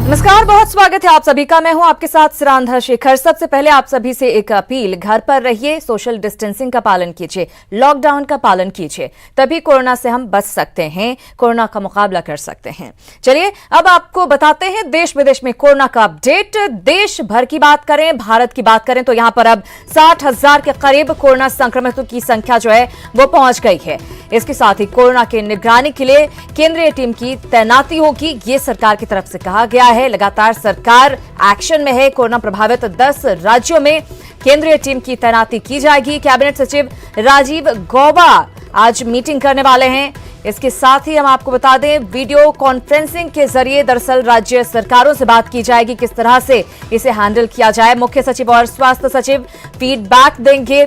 नमस्कार, बहुत स्वागत है आप सभी का। मैं हूं आपके साथ सिरांधा शेखर। सबसे पहले आप सभी से एक अपील, घर पर रहिए, सोशल डिस्टेंसिंग का पालन कीजिए, लॉकडाउन का पालन कीजिए, तभी कोरोना से हम बच सकते हैं, कोरोना का मुकाबला कर सकते हैं। चलिए अब आपको बताते हैं देश विदेश में कोरोना का अपडेट। देश भर की बात करें, भारत की बात करें तो यहां पर अब 60,000 के करीब कोरोना संक्रमितों की संख्या जो है वो पहुंच गई है। इसके साथ ही कोरोना की निगरानी के लिए केंद्रीय टीम की तैनाती होगी, ये सरकार की तरफ से कहा गया है। लगातार सरकार एक्शन में है। कोरोना प्रभावित 10 राज्यों में केंद्रीय टीम की तैनाती की जाएगी। कैबिनेट सचिव राजीव गौबा आज मीटिंग करने वाले हैं। इसके साथ ही हम आपको बता दें, वीडियो कॉन्फ्रेंसिंग के जरिए दरअसल राज्य सरकारों से बात की जाएगी, किस तरह से इसे हैंडल किया जाए। मुख्य सचिव और स्वास्थ्य सचिव फीडबैक देंगे।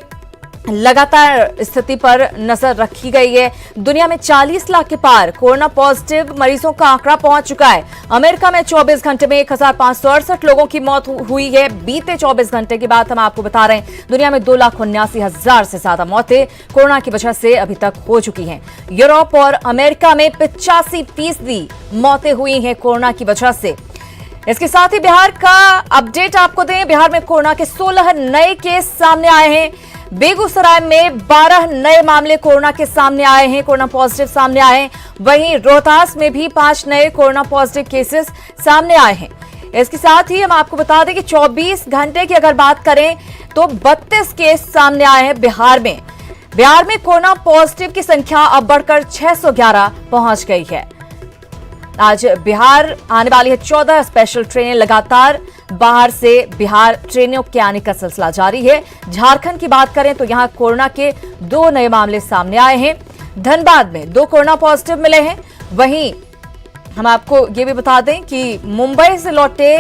लगातार स्थिति पर नजर रखी गई है। दुनिया में 40 लाख के पार कोरोना पॉजिटिव मरीजों का आंकड़ा पहुंच चुका है। अमेरिका में 24 घंटे में 1568 लोगों की मौत हुई है। बीते 24 घंटे की बात हम आपको बता रहे हैं। दुनिया में 2,79,000 से ज्यादा मौतें कोरोना की वजह से अभी तक हो चुकी हैं। यूरोप और अमेरिका में 85% मौतें हुई हैं कोरोना की वजह से। इसके साथ ही बिहार का अपडेट आपको दें। बिहार में कोरोना के 16 नए केस सामने आए हैं। बेगूसराय में 12 नए मामले कोरोना के सामने आए हैं, कोरोना पॉजिटिव सामने आए हैं। वहीं रोहतास में भी 5 नए कोरोना पॉजिटिव केसेस सामने आए हैं। इसके साथ ही हम आपको बता दें कि 24 घंटे की अगर बात करें तो 32 केस सामने आए हैं बिहार में। बिहार में कोरोना पॉजिटिव की संख्या अब बढ़कर 611 पहुंच गई है। आज बिहार आने वाली है 14 स्पेशल ट्रेनें। लगातार बाहर से बिहार ट्रेनों के आने का सिलसिला जारी है। झारखंड की बात करें तो यहां कोरोना के 2 नए मामले सामने आए हैं। धनबाद में 2 कोरोना पॉजिटिव मिले हैं। वहीं हम आपको ये भी बता दें कि मुंबई से लौटे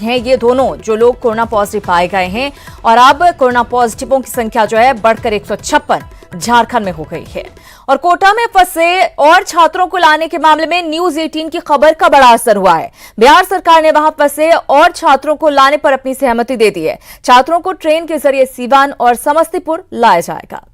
हैं ये दोनों जो लोग कोरोना पॉजिटिव पाए गए हैं। और अब कोरोना पॉजिटिवों की संख्या जो है बढ़कर 156 झारखंड में हो गई है। और कोटा में फंसे और छात्रों को लाने के मामले में न्यूज 18 की खबर का बड़ा असर हुआ है। बिहार सरकार ने वहां फंसे और छात्रों को लाने पर अपनी सहमति दे दी है। छात्रों को ट्रेन के जरिए सीवान और समस्तीपुर लाया जाएगा।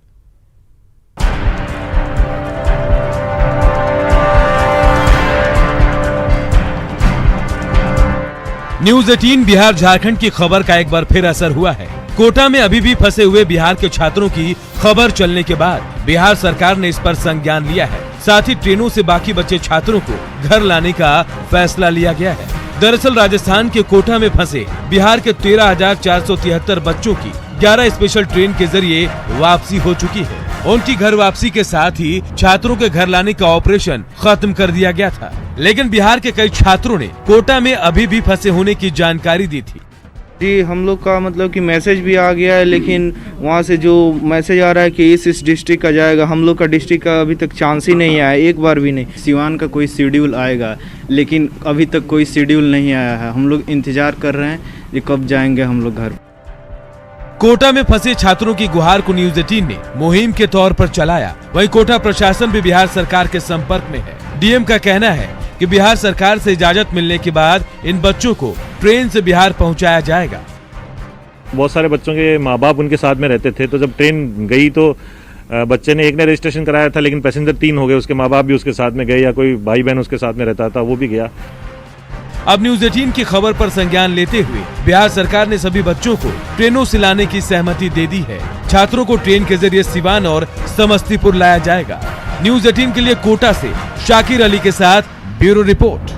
न्यूज 18 बिहार झारखंड की खबर का एक बार फिर असर हुआ है। कोटा में अभी भी फंसे हुए बिहार के छात्रों की खबर चलने के बाद बिहार सरकार ने इस पर संज्ञान लिया है। साथ ही ट्रेनों से बाकी बचे छात्रों को घर लाने का फैसला लिया गया है। दरअसल राजस्थान के कोटा में फंसे बिहार के 13,473 बच्चों की 11 स्पेशल ट्रेन के जरिए वापसी हो चुकी है। उनकी घर वापसी के साथ ही छात्रों के घर लाने का ऑपरेशन खत्म कर दिया गया था। लेकिन बिहार के कई छात्रों ने कोटा में अभी भी फंसे होने की जानकारी दी थी। जी, हम लोग का मतलब कि मैसेज भी आ गया है, लेकिन वहाँ से जो मैसेज आ रहा है कि इस डिस्ट्रिक्ट का जाएगा, हम लोग का डिस्ट्रिक्ट का अभी तक चांस ही नहीं आया, एक बार भी नहीं। सिवान का कोई शेड्यूल आएगा, लेकिन अभी तक कोई शेड्यूल नहीं आया है। हम लोग इंतजार कर रहे हैं कि कब जाएंगे हम लोग घर। कोटा में फंसे छात्रों की गुहार को न्यूज 18 ने मुहिम के तौर पर चलाया। वहीं कोटा प्रशासन भी बिहार सरकार के संपर्क में है। डीएम का कहना है कि बिहार सरकार से इजाजत मिलने के बाद इन बच्चों को ट्रेन से बिहार पहुंचाया जाएगा। बहुत सारे बच्चों के माँ बाप उनके साथ में रहते थे, तो जब ट्रेन गई तो बच्चे ने एक ने रजिस्ट्रेशन कराया था, लेकिन पैसेंजर 3 हो गए, उसके माँ बाप भी उसके साथ में गए, या कोई भाई बहन उसके साथ में रहता था वो भी गया। अब न्यूज 18 की खबर पर संज्ञान लेते हुए बिहार सरकार ने सभी बच्चों को ट्रेनों से लाने की सहमति दे दी है। छात्रों को ट्रेन के जरिए सिवान और समस्तीपुर लाया जाएगा। न्यूज 18 के लिए कोटा से शाकिर अली के साथ ब्यूरो रिपोर्ट।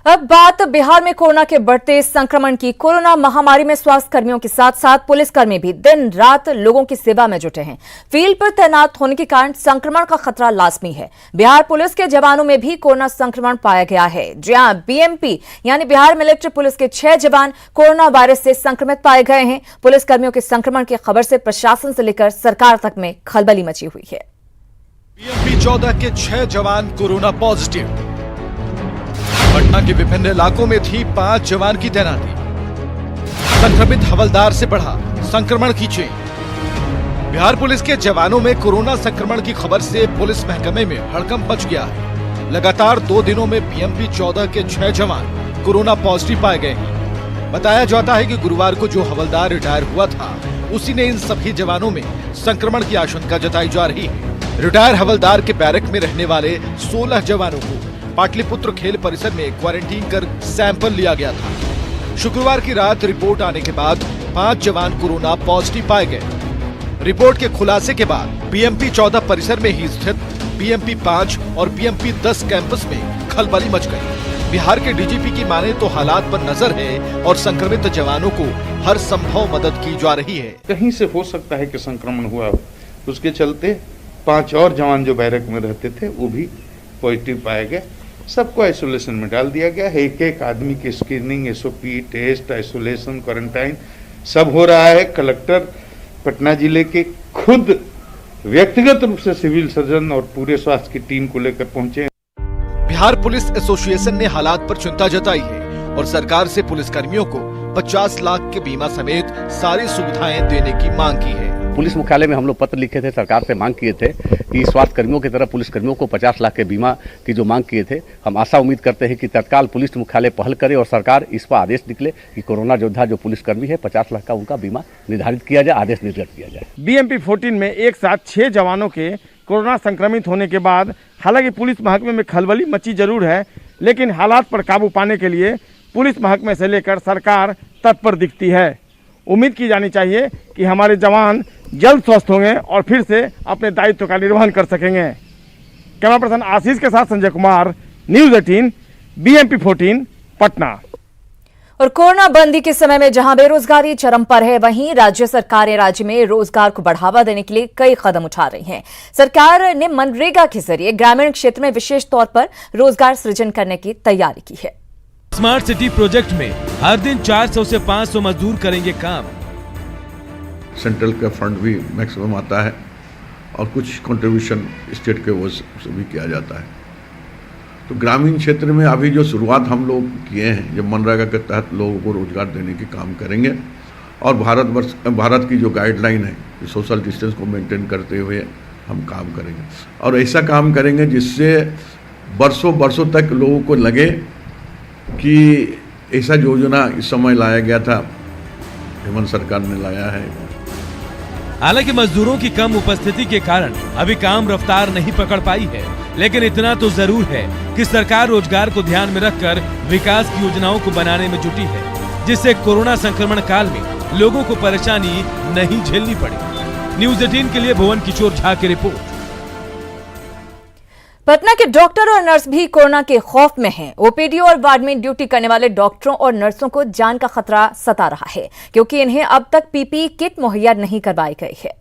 अब बात बिहार में कोरोना के बढ़ते संक्रमण की। कोरोना महामारी में स्वास्थ्य कर्मियों के साथ साथ पुलिसकर्मी भी दिन रात लोगों की सेवा में जुटे हैं। फील्ड पर तैनात होने के कारण संक्रमण का खतरा लाजमी है। बिहार पुलिस के जवानों में भी कोरोना संक्रमण पाया गया है। जहां बीएमपी यानी बिहार मिलिट्री पुलिस के 6 जवान कोरोना वायरस से संक्रमित पाए गए हैं। पुलिसकर्मियों के संक्रमण की खबर से प्रशासन से लेकर सरकार तक में खलबली मची हुई है। बीएमपी 14 के 6 जवान कोरोना पॉजिटिव। पटना के विभिन्न इलाकों में थी 5 जवान की तैनाती। संक्रमित हवलदार से बढ़ा संक्रमण की चेन। बिहार पुलिस के जवानों में कोरोना संक्रमण की खबर से पुलिस महकमे में हड़कंप मच गया है। लगातार 2 दिनों में बीएमपी 14 के 6 जवान कोरोना पॉजिटिव पाए गए हैं। बताया जाता है कि गुरुवार को जो हवलदार रिटायर हुआ था, उसी ने इन सभी जवानों में संक्रमण की आशंका जताई जा रही है। रिटायर हवलदार के बैरक में रहने वाले 16 जवानों को पाटलिपुत्र खेल परिसर में क्वारंटीन कर सैंपल लिया गया था। शुक्रवार की रात रिपोर्ट आने के बाद 5 जवान कोरोना पॉजिटिव पाए गए। रिपोर्ट के खुलासे के बाद बीएमपी 14 परिसर में ही स्थित बीएमपी 5 और बीएमपी 10 कैंपस में खलबली मच गई। बिहार के डीजीपी की माने तो हालात पर नजर है और संक्रमित जवानों को हर संभव मदद की जा रही है। कहीं से हो सकता है कि संक्रमण हुआ हो, उसके चलते 5 और जवान जो बैरक में रहते थे वो भी पॉजिटिव पाए गए। सबको आइसोलेशन में डाल दिया गया है। एक आदमी की screening, SOP, test, isolation, quarantine सब हो रहा है। कलेक्टर पटना जिले के खुद व्यक्तिगत रूप से सिविल सर्जन और पूरे स्वास्थ्य की टीम को लेकर पहुंचे। बिहार पुलिस एसोसिएशन ने हालात पर चिंता जताई है और सरकार से पुलिसकर्मियों को 50 लाख के बीमा समेत सारी सुविधाएं देने की मांग की है। पुलिस मुख्यालय में हम लोग पत्र लिखे थे, सरकार से मांग किए थे कि स्वास्थ्य कर्मियों की तरह पुलिसकर्मियों को 50 लाख के बीमा की जो मांग किए थे। हम आशा उम्मीद करते हैं कि तत्काल पुलिस मुख्यालय पहल करे और सरकार इस पर आदेश निकले कि कोरोना योद्धा जो पुलिसकर्मी है 50 लाख का उनका बीमा निर्धारित किया जाए, आदेश निर्गत किया जाए। बीएमपी 14 में एक साथ 6 जवानों के कोरोना संक्रमित होने के बाद हालांकि पुलिस महकमे में खलबली मची जरूर है, लेकिन हालात पर काबू पाने के लिए पुलिस महकमे से लेकर सरकार तत्पर दिखती है। उम्मीद की जानी चाहिए कि हमारे जवान जल्द स्वस्थ होंगे और फिर से अपने दायित्व का निर्वहन कर सकेंगे। कैमरा पर्सन आशीष के साथ संजय कुमार, न्यूज़ 18, बीएमपी 14, पटना। और कोरोना बंदी के समय में जहां बेरोजगारी चरम पर है, वहीं राज्य सरकारें राज्य में रोजगार को बढ़ावा देने के लिए कई कदम उठा रही हैं। सरकार ने मनरेगा के जरिए ग्रामीण क्षेत्र में विशेष तौर पर रोजगार सृजन करने की तैयारी की है। स्मार्ट सिटी प्रोजेक्ट में हर दिन 400 से 500 मजदूर करेंगे काम। सेंट्रल का फंड भी मैक्सिमम आता है और कुछ कंट्रीब्यूशन स्टेट के वो से भी किया जाता है। तो ग्रामीण क्षेत्र में अभी जो शुरुआत हम लोग किए हैं, जब मनरेगा के तहत लोगों को रोजगार देने की काम करेंगे और भारत की जो गाइडलाइन है सोशल डिस्टेंस को मेंटेन करते हुए हम काम करेंगे और ऐसा काम करेंगे जिससे बरसों तक लोगों को लगे कि ऐसा योजना इस समय लाया गया था, हेमंत सरकार ने लाया है। हालांकि मजदूरों की कम उपस्थिति के कारण अभी काम रफ्तार नहीं पकड़ पाई है, लेकिन इतना तो जरूर है कि सरकार रोजगार को ध्यान में रखकर विकास की योजनाओं को बनाने में जुटी है, जिससे कोरोना संक्रमण काल में लोगों को परेशानी नहीं झेलनी पड़े। न्यूज़ 18 के लिए भुवन किशोर झा की रिपोर्ट। पटना के डॉक्टर और नर्स भी कोरोना के खौफ में हैं। ओपीडी और वार्ड में ड्यूटी करने वाले डॉक्टरों और नर्सों को जान का खतरा सता रहा है, क्योंकि इन्हें अब तक पीपीई किट मुहैया नहीं करवाई गई है।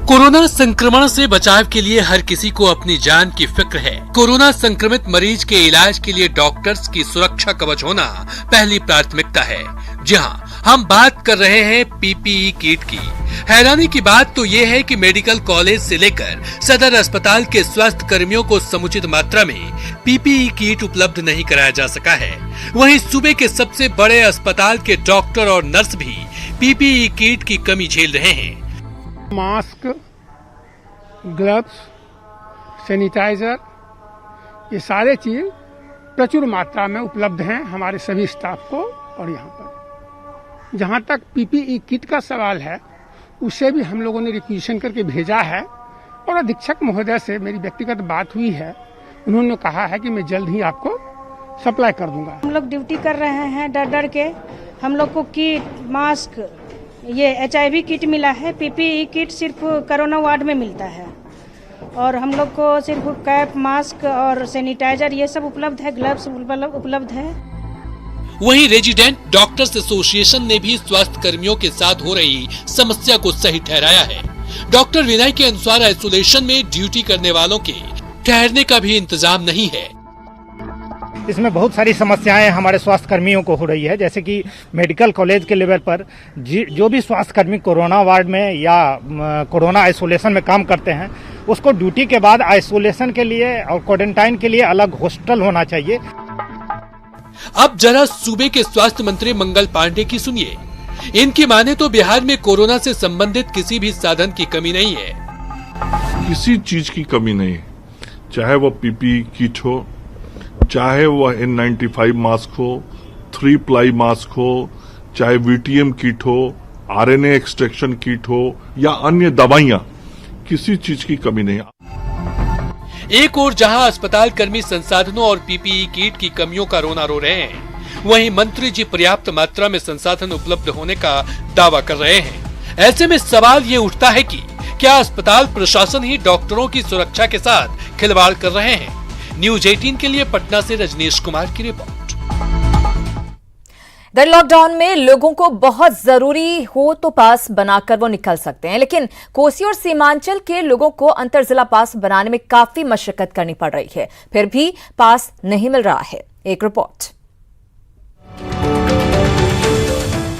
कोरोना संक्रमण से बचाव के लिए हर किसी को अपनी जान की फिक्र है। कोरोना संक्रमित मरीज के इलाज के लिए डॉक्टर्स की सुरक्षा कवच होना पहली प्राथमिकता है। जहां हम बात कर रहे हैं पीपीई किट की। हैरानी की बात तो ये है कि मेडिकल कॉलेज से लेकर सदर अस्पताल के स्वास्थ्य कर्मियों को समुचित मात्रा में पीपीई किट उपलब्ध नहीं कराया जा सका है। वहीं सूबे के सबसे बड़े अस्पताल के डॉक्टर और नर्स भी पीपीई किट की कमी झेल रहे हैं। मास्क, ग्लव्स, सैनिटाइजर, ये सारे चीज प्रचुर मात्रा में उपलब्ध हैं हमारे सभी स्टाफ को। और यहाँ पर जहाँ तक पीपीई किट का सवाल है, उसे भी हम लोगों ने रिक्वेशन करके भेजा है और अधीक्षक महोदय से मेरी व्यक्तिगत बात हुई है। उन्होंने कहा है कि मैं जल्द ही आपको सप्लाई कर दूंगा। हम लोग ड्यूटी कर रहे हैं डर के। हम लोग को किट, मास्क, ये HIV किट मिला है। पीपीई किट सिर्फ कोरोना वार्ड में मिलता है और हम लोग को सिर्फ कैप, मास्क और सैनिटाइजर ये सब उपलब्ध है, ग्लव्स उपलब्ध है। वहीं रेजिडेंट डॉक्टर्स एसोसिएशन ने भी स्वास्थ्य कर्मियों के साथ हो रही समस्या को सही ठहराया है। डॉक्टर विनय के अनुसार आइसोलेशन में ड्यूटी करने वालों के ठहरने का भी इंतजाम नहीं है। इसमें बहुत सारी समस्याएं हमारे स्वास्थ्य कर्मियों को हो रही है, जैसे कि मेडिकल कॉलेज के लेवल पर जो भी स्वास्थ्य कर्मी कोरोना वार्ड में या कोरोना आइसोलेशन में काम करते हैं, उसको ड्यूटी के बाद आइसोलेशन के लिए और क्वारंटाइन के लिए अलग हॉस्टल होना चाहिए। अब जरा सूबे के स्वास्थ्य मंत्री मंगल पांडे की सुनिए। इनकी माने तो बिहार में कोरोना से संबंधित किसी भी साधन की कमी नहीं है। किसी चीज की कमी नहीं, चाहे वो पीपीई किट हो, चाहे वो N95 मास्क हो, 3 प्लाई मास्क हो, चाहे VTM किट हो, RNA एक्सट्रैक्शन किट हो या अन्य दवाइयां, किसी चीज की कमी नहीं। एक ओर जहां अस्पताल कर्मी संसाधनों और पीपीई किट की कमियों का रोना रो रहे हैं, वहीं मंत्री जी पर्याप्त मात्रा में संसाधन उपलब्ध होने का दावा कर रहे हैं। ऐसे में सवाल ये उठता है कि क्या अस्पताल प्रशासन ही डॉक्टरों की सुरक्षा के साथ खिलवाड़ कर रहे हैं? न्यूज 18 के लिए पटना से रजनीश कुमार की रिपोर्ट। दर लॉकडाउन में लोगों को बहुत जरूरी हो तो पास बनाकर वो निकल सकते हैं, लेकिन कोसी और सीमांचल के लोगों को अंतर जिला पास बनाने में काफी मशक्कत करनी पड़ रही है, फिर भी पास नहीं मिल रहा है। एक रिपोर्ट।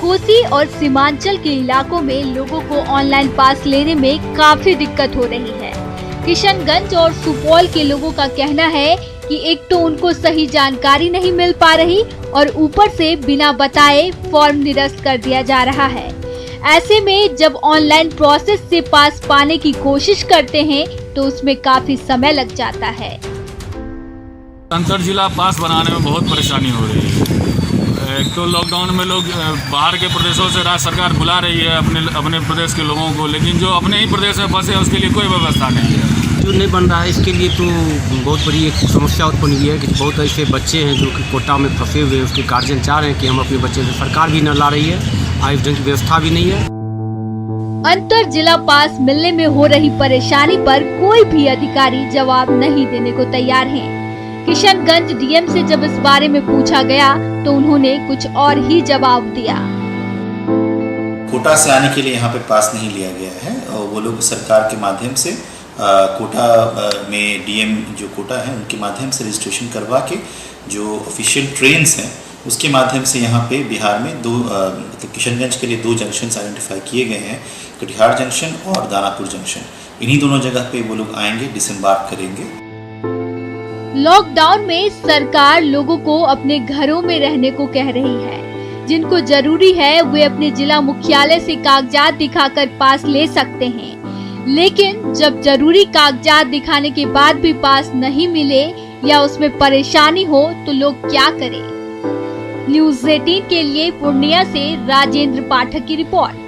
कोसी और सीमांचल के इलाकों में लोगों को ऑनलाइन पास लेने में काफी दिक्कत हो रही है। किशनगंज और सुपौल के लोगों का कहना है कि एक तो उनको सही जानकारी नहीं मिल पा रही और ऊपर से बिना बताए फॉर्म निरस्त कर दिया जा रहा है। ऐसे में जब ऑनलाइन प्रोसेस से पास पाने की कोशिश करते हैं तो उसमें काफी समय लग जाता है। अंतर जिला पास बनाने में बहुत परेशानी हो रही है। एक तो लॉकडाउन में लोग बाहर के प्रदेशों से राज्य सरकार बुला रही है अपने प्रदेश के लोगों को, लेकिन जो अपने ही प्रदेश में फंसे हैं उसके लिए कोई व्यवस्था नहीं है। जो नहीं बन रहा है इसके लिए तो बहुत बड़ी एक समस्या उत्पन्न हुई है कि बहुत ऐसे बच्चे हैं जो कि कोटा में फंसे हुए हैं। उसके गार्जियन चाह रहे हैं कि हम अपने बच्चे से, सरकार भी न ला रही है, आयोजन की व्यवस्था भी नहीं है। अंतर जिला पास मिलने में हो रही परेशानी पर कोई भी अधिकारी जवाब नहीं देने को तैयार है। किशनगंज डीएम से जब इस बारे में पूछा गया तो उन्होंने कुछ और ही जवाब दिया। कोटा से आने के लिए यहाँ पे पास नहीं लिया गया है और वो लोग सरकार के माध्यम से कोटा में डीएम जो कोटा है उनके माध्यम से रजिस्ट्रेशन करवा के जो ऑफिशियल ट्रेन्स हैं उसके माध्यम से यहाँ पे बिहार में मतलब किशनगंज के लिए 2 जंक्शन आइडेंटिफाई किए गए हैं, कटिहार जंक्शन और दानापुर जंक्शन। इन्हीं दोनों जगह पे वो लोग आएंगे, डिसएम्बार्क करेंगे। लॉकडाउन में सरकार लोगों को अपने घरों में रहने को कह रही है। जिनको जरूरी है वे अपने जिला मुख्यालय से कागजात दिखाकर पास ले सकते हैं, लेकिन जब जरूरी कागजात दिखाने के बाद भी पास नहीं मिले या उसमें परेशानी हो तो लोग क्या करें? न्यूज 18 के लिए पूर्णिया से राजेंद्र पाठक की रिपोर्ट।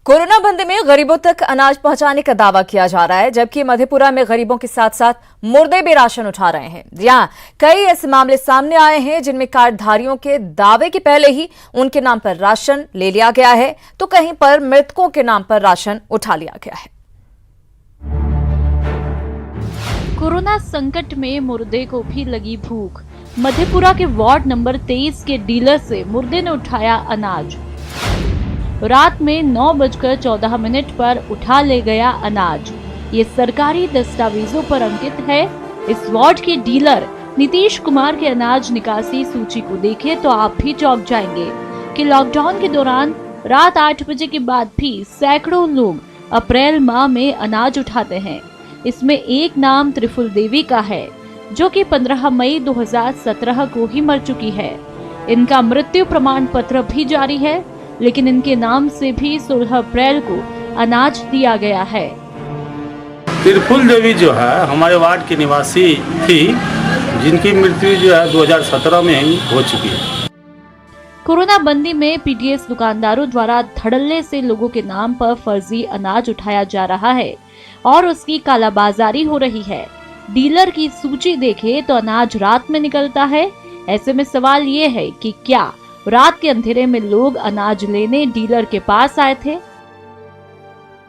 कोरोना बंदी में गरीबों तक अनाज पहुंचाने का दावा किया जा रहा है, जबकि मधेपुरा में गरीबों के साथ साथ मुर्दे भी राशन उठा रहे हैं। यहाँ कई ऐसे मामले सामने आए हैं जिनमें कार्डधारियों के दावे के पहले ही उनके नाम पर राशन ले लिया गया है, तो कहीं पर मृतकों के नाम पर राशन उठा लिया गया है। कोरोना संकट में मुर्दे को भी लगी भूख। मधेपुरा के वार्ड नंबर 23 के डीलर से मुर्दे ने उठाया अनाज। रात में 9:14 पर उठा ले गया अनाज। ये सरकारी दस्तावेजों पर अंकित है। इस वार्ड के डीलर नीतीश कुमार के अनाज निकासी सूची को देखें तो आप भी चौंक जाएंगे कि लॉकडाउन के दौरान रात 8 बजे के बाद भी सैकड़ों लोग अप्रैल माह में अनाज उठाते हैं। इसमें एक नाम त्रिफुल देवी का है, जो कि 15 मई 2017 को ही मर चुकी है। इनका मृत्यु प्रमाण पत्र भी जारी है, लेकिन इनके नाम से भी 16 अप्रैल को अनाज दिया गया है। त्रिफुल देवी जो है हमारे वार्ड की निवासी थी, जिनकी मृत्यु जो है 2017 में ही हो चुकी है। कोरोना बंदी में पीडीएस दुकानदारों द्वारा धड़ल्ले से लोगों के नाम पर फर्जी अनाज उठाया जा रहा है और उसकी कालाबाजारी हो रही है। डीलर की सूची देखे तो अनाज रात में निकलता है। ऐसे में सवाल ये है कि क्या रात के अंधेरे में लोग अनाज लेने डीलर के पास आए थे?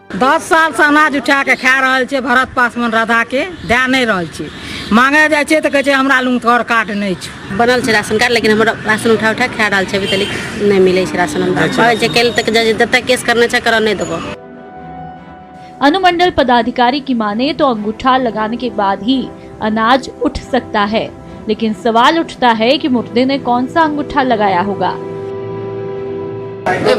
10 साल से अनाज उठा के खा रहल छे, भरत पासवान राधा के दे नहीं रहल छे। मांगे जाय छे तो कहे छे हमरा लुंग तोहर कार्ड नहीं छे। बनल छे राशन कार्ड, लेकिन हमरा राशन उठा उठा खा रहल छे, अभी तक नहीं मिले छे राशन। हमरा कहै छे कल तक जब तक केस करने छे कर नहीं देबो। अनुमंडल पदाधिकारी की माने तो अंगूठा लगाने के बाद ही अनाज उठ सकता है, लेकिन सवाल उठता है कि मुर्दे ने कौन सा अंगूठा लगाया होगा।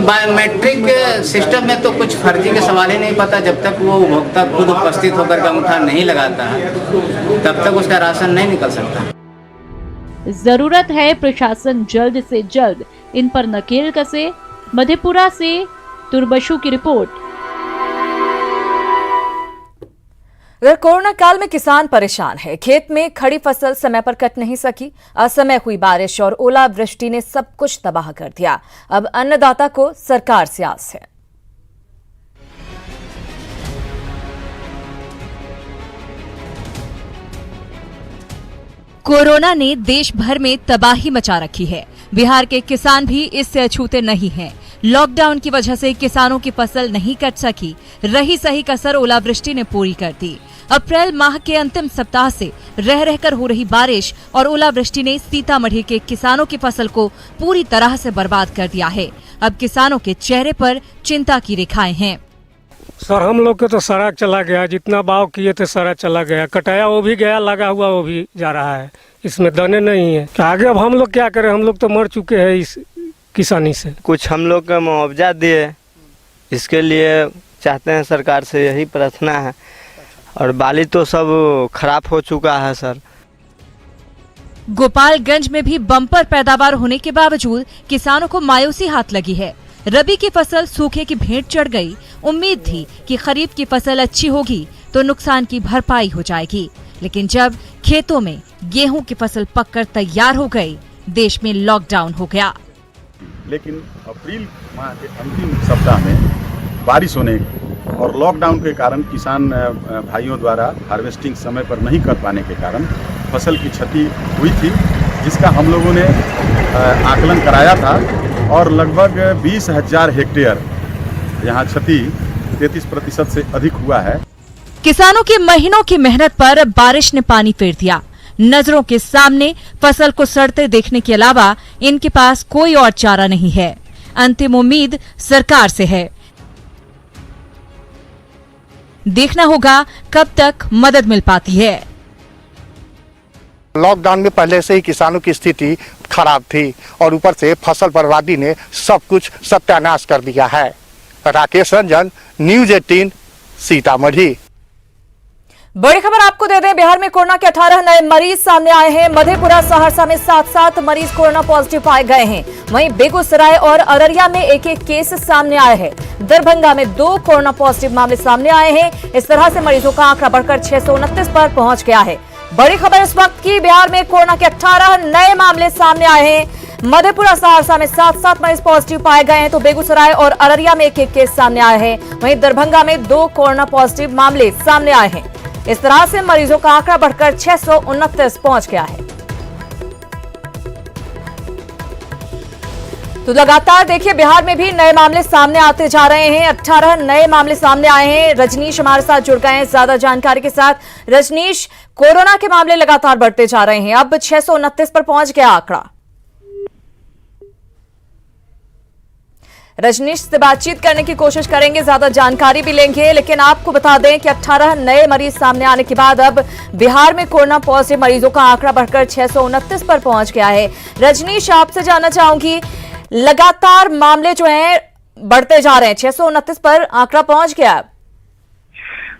बायोमेट्रिक सिस्टम में तो कुछ फर्जी के सवाल ही नहीं पता। जब तक वो उपभोक्ता खुद उपस्थित होकर के अंगूठा नहीं लगाता है तब तक उसका राशन नहीं निकल सकता। जरूरत है प्रशासन जल्द से जल्द इन पर नकेल कसे। मधेपुरा से तुरबशु की रिपोर्ट। अगर कोरोना काल में किसान परेशान है, खेत में खड़ी फसल समय पर कट नहीं सकी, असमय हुई बारिश और ओलावृष्टि ने सब कुछ तबाह कर दिया। अब अन्नदाता को सरकार से आस है। कोरोना ने देश भर में तबाही मचा रखी है। बिहार के किसान भी इससे अछूते नहीं हैं। लॉकडाउन की वजह से किसानों की फसल नहीं कट सकी। रही सही कसर ओलावृष्टि ने पूरी कर दी। अप्रैल माह के अंतिम सप्ताह से रह रहकर हो रही बारिश और ओलावृष्टि ने सीतामढ़ी के किसानों की फसल को पूरी तरह से बर्बाद कर दिया है। अब किसानों के चेहरे पर चिंता की रेखाएं हैं। सर हम लोग के तो सारा चला गया, जितना भाव किए थे सारा चला गया, कटाया वो भी गया, लगा हुआ वो भी जा रहा है, इसमें दाने नहीं है। आगे अब हम लोग क्या करें, हम लोग तो मर चुके हैं इस किसानी से। कुछ हम लोग का मुआवजा दिए, इसके लिए चाहते हैं सरकार से, यही प्रार्थना है। और बाली तो सब खराब हो चुका है सर। गोपालगंज में भी बम्पर पैदावार होने के बावजूद किसानों को मायूसी हाथ लगी है। रबी की फसल सूखे की भेंट चढ़ गई। उम्मीद थी कि खरीफ की फसल अच्छी होगी तो नुकसान की भरपाई हो जाएगी, लेकिन जब खेतों में गेहूं की फसल पककर तैयार हो गई, देश में लॉकडाउन हो गया। लेकिन अप्रैल माह के अंतिम सप्ताह में बारिश होने और लॉकडाउन के कारण किसान भाइयों द्वारा हार्वेस्टिंग समय पर नहीं कर पाने के कारण फसल की क्षति हुई थी, जिसका हम लोगों ने आकलन कराया था और लगभग 20,000 हेक्टेयर यहाँ क्षति 33% से अधिक हुआ है। किसानों की महीनों की मेहनत पर बारिश ने पानी फेर दिया। नजरों के सामने फसल को सड़ते देखने के अलावा इनके पास कोई और चारा नहीं है। अंतिम उम्मीद सरकार से है। देखना होगा कब तक मदद मिल पाती है। लॉकडाउन में पहले से ही किसानों की स्थिति खराब थी और ऊपर से फसल बर्बादी ने सब कुछ सत्यानाश कर दिया है। राकेश रंजन, न्यूज़ 18, सीतामढ़ी। बड़ी खबर आपको दे दें, बिहार में कोरोना के 18 नए मरीज सामने आए हैं। मधेपुरा, सहरसा में 7 मरीज कोरोना पॉजिटिव पाए गए हैं। वहीं बेगूसराय और अररिया में एक केस सामने आए हैं। दरभंगा में 2 कोरोना पॉजिटिव मामले सामने आए हैं। इस तरह से मरीजों का आंकड़ा बढ़कर 629 पर पहुंच गया है। बड़ी खबर इस वक्त की, बिहार में कोरोना के 18 नए मामले सामने आए हैं। मधेपुरा, सहरसा में 7 मरीज पॉजिटिव पाए गए हैं, तो बेगूसराय और अररिया में एक केस सामने आए हैं। वहीं दरभंगा में 2 कोरोना पॉजिटिव मामले सामने आए हैं। इस तरह से मरीजों का आंकड़ा बढ़कर 629 पहुंच गया है। तो लगातार देखिए बिहार में भी नए मामले सामने आते जा रहे हैं। 18 नए मामले सामने आए हैं। रजनीश हमारे साथ जुड़ गए हैं ज्यादा जानकारी के साथ। रजनीश, कोरोना के मामले लगातार बढ़ते जा रहे हैं, अब 629 पर पहुंच गया आंकड़ा। रजनीश से बातचीत करने की कोशिश करेंगे, ज्यादा जानकारी भी लेंगे, लेकिन आपको बता दें कि 18 नए मरीज सामने आने के बाद अब बिहार में कोरोना पॉजिटिव मरीजों का आंकड़ा बढ़कर 629 पर पहुंच गया है। रजनीश, आपसे जानना चाहूंगी, लगातार मामले जो हैं बढ़ते जा रहे हैं, 629 पर आंकड़ा पहुंच गया।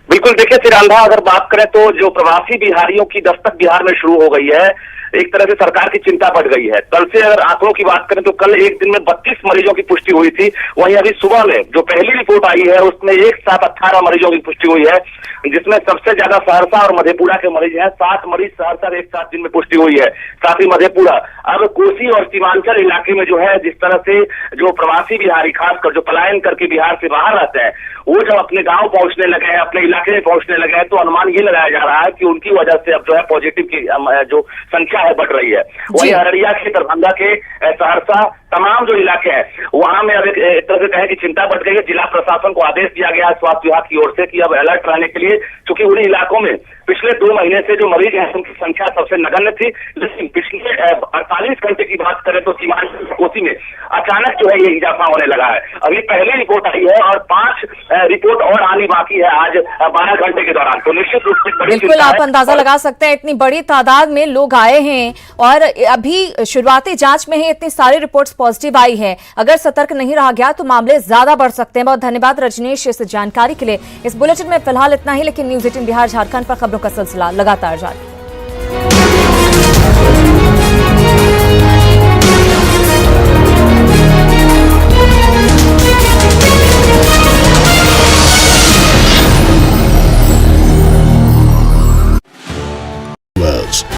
बिल्कुल, देखिए सिरांधा, अगर बात करें तो जो प्रवासी बिहारियों की दस्तक बिहार में शुरू हो गई है, एक तरह से सरकार की चिंता बढ़ गई है। कल से अगर आंकड़ों की बात करें तो कल एक दिन में 32 मरीजों की पुष्टि हुई थी। वहीं अभी सुबह में जो पहली रिपोर्ट आई है उसमें एक साथ 18 मरीजों की पुष्टि हुई है, जिसमें सबसे ज्यादा सहरसा और मधेपुरा के मरीज हैं। 7 मरीज सहरसा एक साथ दिन में पुष्टि हुई है, साथ ही मधेपुरा। अब कोसी और सीमांचल इलाके में जो है, जिस तरह से जो प्रवासी बिहारी खासकर जो पलायन करके बिहार से बाहर रहते हैं, वो जब अपने गांव पहुंचने लगे हैं, अपने इलाके में पहुंचने लगे हैं, तो अनुमान ये लगाया जा रहा है कि उनकी वजह से अब जो है पॉजिटिव की जो संख्या है बढ़ रही है। वहीं अररिया के, दरभंगा के, सहरसा, तमाम जो इलाके हैं वहां में अब एक तरह से कहें कि चिंता बढ़ गई है। जिला प्रशासन को आदेश दिया गया है स्वास्थ्य विभाग की ओर से कि अब अलर्ट रहने के लिए, क्योंकि उन इलाकों में पिछले 2 महीने से जो मरीज हैं उनकी संख्या सबसे नगण्य थी। लेकिन पिछले 48 घंटे की बात करें तो सीमांचल कोसी में अचानक जो है ये इजाफा होने लगा है। अभी पहली रिपोर्ट आई है और 5 रिपोर्ट और आनी बाकी है आज 12 घंटे के दौरान। तो निश्चित रूप से बिल्कुल आप अंदाजा लगा सकते हैं, इतनी बड़ी तादाद में लोग आए हैं और अभी शुरुआती जांच में ही इतनी सारी रिपोर्ट्स पॉजिटिव आई है। अगर सतर्क नहीं रहा गया तो मामले ज्यादा बढ़ सकते हैं। बहुत धन्यवाद रजनीश इस जानकारी के लिए। इस बुलेटिन में फिलहाल इतना ही, लेकिन न्यूज़ 18 बिहार झारखंड पर खबरों का सिलसिला लगातार जारी।